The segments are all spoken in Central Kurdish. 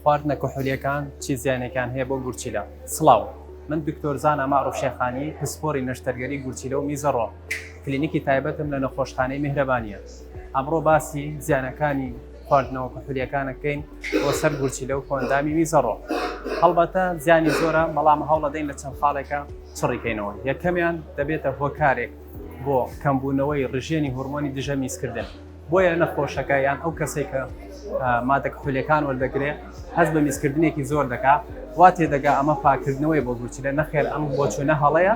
خواردنە کحولیەکان چی زیانێکان هەیە بۆ گورچیلە. سڵاو، من دکتۆر زانا معروف شێخانی، پسپۆری نەشتەرگەری گورچیلە و میزەڕۆ، کلینیکی تایبەتم لە نەخۆشخانەی میهرەبانیە. ئەمڕۆ باسی زیانەکانی خواردنەوە کحولیەکانەکەین بۆ سەر گورچیلە و کۆندامی میزەڕۆ. هەڵبەتە زیانی زۆرە، بەڵام هەوڵ دەدەین لە چەند خاڵێکە چڕیکەینەوە. یەکەمیان دەبێتە هۆکارێک بۆ کەمبوونەوەی ڕژێنی هورمۆنی دژە میزکردن. بۆیە نەخۆشەکە یان ئەو کەسێک کە مادە کحولیەکان وەردەگرێت هەست بە میزکردنێکی زۆر دەکات، وا تێدەگا ئەمە پاکردنەوەی بۆ گورچیلە نەخێر ئەم بۆچوونە هەڵەیە،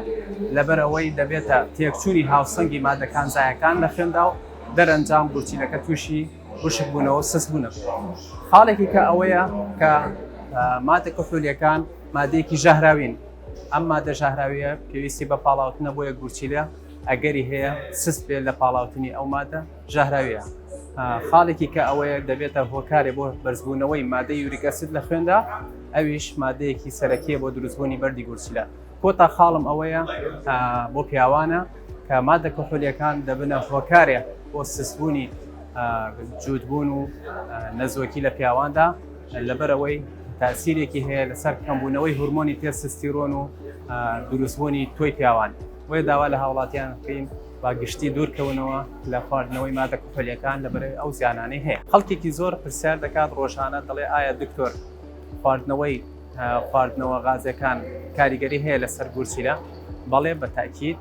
لەبەرەوەی دەبێتە تێکچوونی هاوسەنگی مادەکان زایەکان لە خوێندا و دەرەنجام گورچیلەکە تووشی وشک بوونەوە سس بوونە. خاڵێکی کە ئەوەیە کە مادە کحولیەکان مادەیەکی ژەهراوین. ئەم مادە ژەهراویە پێویستی بە پاڵاوتنە بۆیە گورچیلە ئەگەری هەیە سست بێت لە پاڵاوتنی ئەو مادە ژەهراویە. خاڵێکی کە ئەوەیە دەبێتە هۆکارێ بۆ بەرزبوونەوەی مادەی یوریک ئەسید لە خوێندا، ئەویش مادەیەکی سەرەکیە بۆ دروستبوونی بەردی گورچیلە. کۆتا خاڵم ئەوەیە بۆ پیاوانە کە مادە کحولیەکان دەبنە هۆکارێ بۆ سستبوونی جووتبوون و نەزوەکی لە پیاواندا، لەبەرەوەی تاسیرێکی هەیە لەسەر کەمبوونەوەی هورمۆنی تێستۆستیرۆن و دروستبوونی تۆی پیاوان. وێ داوا لە هاوڵاتیان بکەین با گشتی دوورکەونەوە لە خواردنەوەی مادە کحولیەکان لەبەرەوەی ئەو زیانانەی هەیە. خەڵکێکی زۆر پرسیار دەکات ڕۆژانە، دەڵێ ئایا دکتۆر خواردنەوە غازەکان کاریگەری هەیە لەسەر گورچیلە؟ بەڵێ بە تاکید،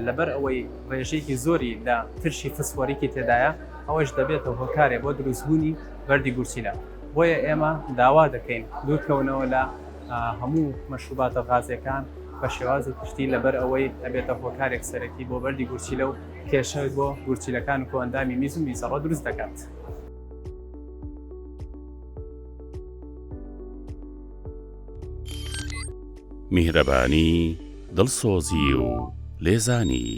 لەبەر ئەوەی ڕێژەیەکی زۆری لە ترشی فسفۆریکی تێدایە، ئەوەش دەبێتە هۆکارێ بۆ دروستبوونی بەردی گورچیلە. بۆیە ئێمە داوا دەکەین دوورکەونەوە لە هەموو مەشروباتە غازەکان بە شێوازی پشتی، لەبەر ئەوەی ئەبێتە هۆکارێک سەرەکی بۆ بەردی گورچیلە و کێشە بۆ گورچیلەکان و کۆندامی میز و میزەڕۆ دروست دەکات. میهرەبانی، دڵسۆزی و لێزانی.